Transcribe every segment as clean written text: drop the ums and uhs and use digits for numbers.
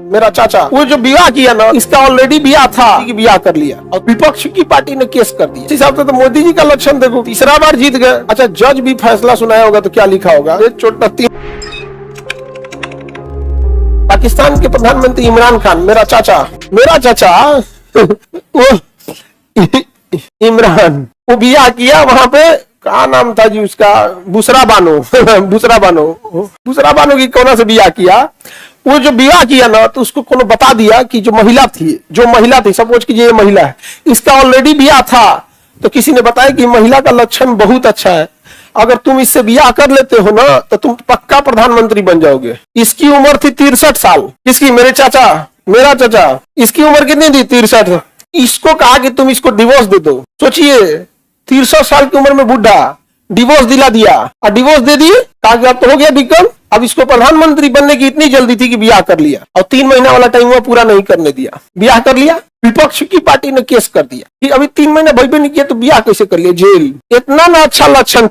मेरा चाचा, वो जो विवाह किया ना, इसका ऑलरेडी विवाह था कि विवाह कर लिया और विपक्ष की पार्टी ने केस कर दिया। इस हिसाब से तो मोदी जी का लक्षण देखो, तीसरा बार जीत गए। अच्छा, जज भी फैसला सुनाया होगा तो क्या लिखा होगा, पाकिस्तान के प्रधानमंत्री इमरान खान, मेरा चाचा वो इमरान, वो विवाह किया वहां पे, क्या नाम था जी उसका, बुशरा बानो की कौन से विवाह किया। वो जो विवाह किया ना, तो उसको कोनो बता दिया कि जो महिला थी, सपोज कीजिए ये महिला है, इसका ऑलरेडी विवाह था, तो किसी ने बताया कि महिला का लक्षण बहुत अच्छा है, अगर तुम इससे विवाह कर लेते हो ना तो तुम पक्का प्रधानमंत्री बन जाओगे। इसकी उम्र थी 63 साल। किसकी? मेरा चाचा, इसकी उम्र कितनी थी? 63। इसको कहा कि तुम इसको डिवोर्स दे दो। सोचिए, 63 साल की उम्र में बुढ़ा डिवोर्स दिला दिया, और डिवोर्स दे दिए, कहा कि अब तो हो गया विक्रम। अब इसको प्रधानमंत्री बनने की इतनी जल्दी थी कि ब्याह कर लिया, और 3 महीना वाला टाइम वो पूरा नहीं करने दिया, ब्याह कर लिया। विपक्ष की पार्टी ने केस कर दिया कि अभी 3 महीने भई भी नहीं किया तो ब्याह कैसे कर लिया, जेल। इतना ना अच्छा लक्षण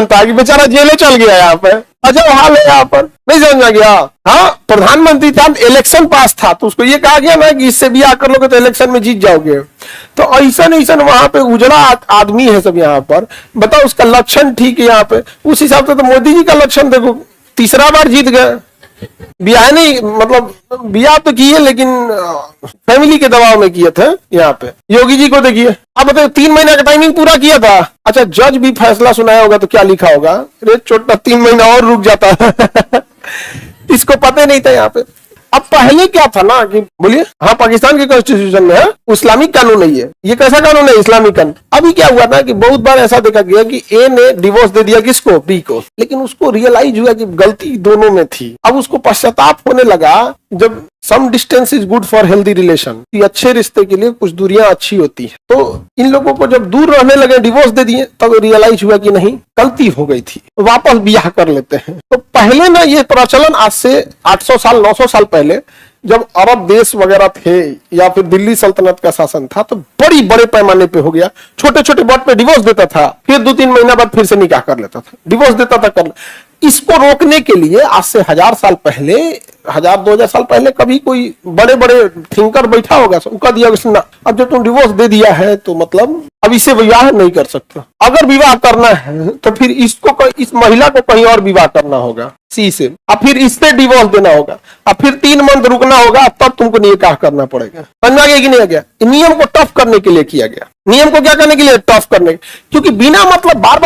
था कि बेचारा जेले चल गया। यहाँ पे अजब हाल है, यहाँ पर नहीं समझ में गया। हाँ, प्रधानमंत्री था, इलेक्शन पास था, तो उसको ये कहा गया ना कि इससे ब्याह कर लोगे तो इलेक्शन में जीत जाओगे। तो ऐसा वहां पे उजड़ा आदमी है सब। यहाँ पर बताओ, उसका लक्षण ठीक है यहाँ पे। उस हिसाब से तो मोदी जी का लक्षण देखो, तीसरा बार जीत गए। ब्याह नहीं, मतलब ब्याह तो किए लेकिन फैमिली के दबाव में किए थे। यहाँ पे योगी जी को देखिए, अब बताइए 3 महीने का टाइमिंग पूरा किया था। अच्छा, जज भी फैसला सुनाया होगा तो क्या लिखा होगा, अरे छोटा 3 महीना और रुक जाता इसको पता नहीं था यहाँ पे। अब पहले क्या था ना कि बोलिए, हाँ, पाकिस्तान के कॉन्स्टिट्यूशन में है, इस्लामिक कानून नहीं है। ये कैसा कानून है? इस्लामिक कानून। अभी क्या हुआ ना कि बहुत बार ऐसा देखा गया कि ए ने डिवोर्स दे दिया किसको? बी को, लेकिन उसको रियलाइज हुआ कि गलती दोनों में थी। अब उसको पश्चाताप होने लगा, जब some distance is good for healthy relation, अच्छे रिश्ते के लिए कुछ दूरियां अच्छी होती है। तो इन लोगों को जब दूर रहने लगे, डिवोर्स दे दिए, तब रियलाइज हुआ कि नहीं, गलती हो गई थी, वापस ब्याह कर लेते हैं। तो पहले ना ये प्रचलन आज से 800 साल 900 साल पहले, जब अरब देश वगैरह थे या फिर दिल्ली सल्तनत का शासन था, तो बड़े पैमाने पे हो गया। छोटे छोटे बात पे डिवोर्स देता था, फिर 2-3 महीना बाद फिर से निकाह कर लेता था, डिवोर्स देता था कर। इसको रोकने के लिए आज से 1000 साल पहले, 1000-2000 साल पहले कभी कोई बड़े थिंकर बैठा होगा, उनका दिया सुनना, अब जब तुम डिवोर्स दे दिया है तो मतलब अब इसे विवाह नहीं कर सकते। अगर विवाह करना है तो फिर इस महिला को कहीं और विवाह करना होगा, सी से, अब फिर इससे डिवोर्स देना होगा, अब फिर 3 मंथ रुकना होगा, तब तुमको निकाह करना पड़ेगा। समझ गया कि नहीं आ गया? नियम को टफ करने के लिए किया गया। नियम को क्या करने के लिए? टफ करने, क्योंकि बिना मतलब बार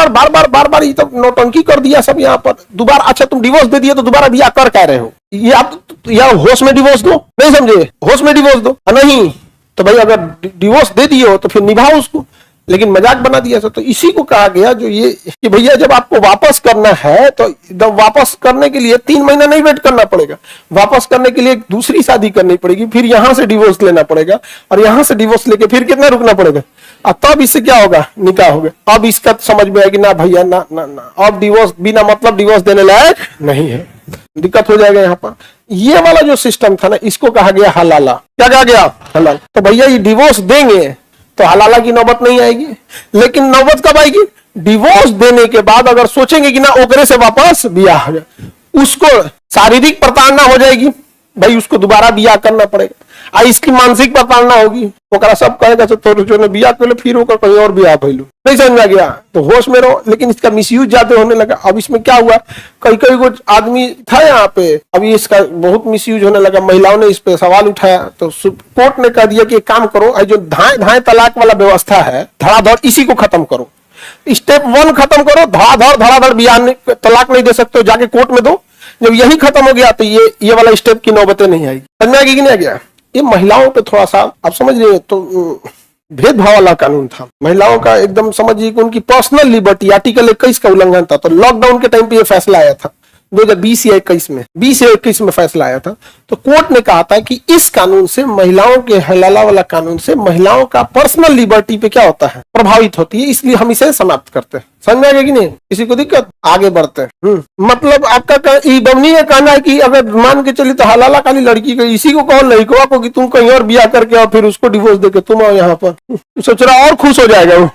बार ये तो नौटंकी कर दिया सब यहाँ पर। दोबारा, अच्छा तुम डिवोर्स दे दिया तो दोबारा ब्याह कर कह रहे हो, ये आप या होश में डिवोर्स दो, नहीं समझे, होश में डिवोर्स दो, नहीं तो भाई अगर डिवोर्स दे दिए हो तो फिर निभाओ उसको, लेकिन मजाक बना दिया। तो इसी को कहा गया जो ये कि भैया जब आपको वापस करना है तो वापस करने के लिए 3 महीना नहीं वेट करना पड़ेगा, वापस करने के लिए दूसरी शादी करनी पड़ेगी, फिर यहां से डिवोर्स लेना पड़ेगा, और यहां से डिवोर्स लेके फिर कितना रुकना पड़ेगा, और तब इससे क्या होगा? निकाह होगा। अब इसका समझ में आएगी ना भैया, ना ना ना, अब डिवोर्स बिना मतलब डिवोर्स देने लायक नहीं है, दिक्कत हो जाएगा यहाँ पर। ये वाला जो सिस्टम था ना, इसको कहा गया हलाला। क्या कहा गया? हलाल। तो भैया ये डिवोर्स देंगे तो हलाला की नौबत नहीं आएगी, लेकिन नौबत कब आएगी? डिवोर्स देने के बाद अगर सोचेंगे कि ना ओकरे से वापस ब्याह हो जाए, उसको शारीरिक प्रताड़ना हो जाएगी, भाई उसको दोबारा ब्याह करना पड़ेगा, और इसकी मानसिक प्रताड़ना होगी, ओकरा सब कहेगा तो ब्याह कर ले, फिर होकर कहीं और ब्याह भइलू। नहीं समझ में गया? तो होश में रहो। लेकिन इसका मिसयूज ज्यादा होने लगा। अब इसमें क्या हुआ, कई कुछ आदमी था यहाँ पे, अभी इसका बहुत मिसयूज होने लगा, महिलाओं ने इस पे सवाल उठाया, तो कोर्ट ने कह दिया कि एक काम करो, जो धाए तलाक वाला व्यवस्था है, धड़ाधड़ इसी को खत्म करो, स्टेप 1 खत्म करो, धड़ाधड़ ब्याह तलाक नहीं दे सकते हो, जाके कोर्ट में दो। जब यही खत्म हो गया तो ये वाला स्टेप की नौबतें नहीं आएगी। समझ में आएगी कि नहीं आ गया? ये महिलाओं पे थोड़ा सा आप समझ रहे, तो भेदभाव वाला कानून था, महिलाओं का एकदम समझिए कि उनकी पर्सनल लिबर्टी, आर्टिकल 21 का उल्लंघन था। तो लॉकडाउन के टाइम पे ये फैसला आया था 2020 या 21 में फैसला आया था। तो कोर्ट ने कहा था कि इस कानून से, महिलाओं के हलाला वाला कानून से, महिलाओं का पर्सनल लिबर्टी पे क्या होता है? प्रभावित होती है, इसलिए हम इसे समाप्त करते हैं। समझ में आ गया कि नहीं? किसी को दिक्कत? आगे बढ़ते हैं। मतलब आपका बमनी ये कहना है कि अगर मान के चली तो हलाला काली लड़की को, इसी को कहो लड़कों को कि तुम कहीं और ब्याह करके और फिर उसको डिवोर्स देके तुम आओ यहाँ पर, सोच रहा और खुश हो जाएगा वो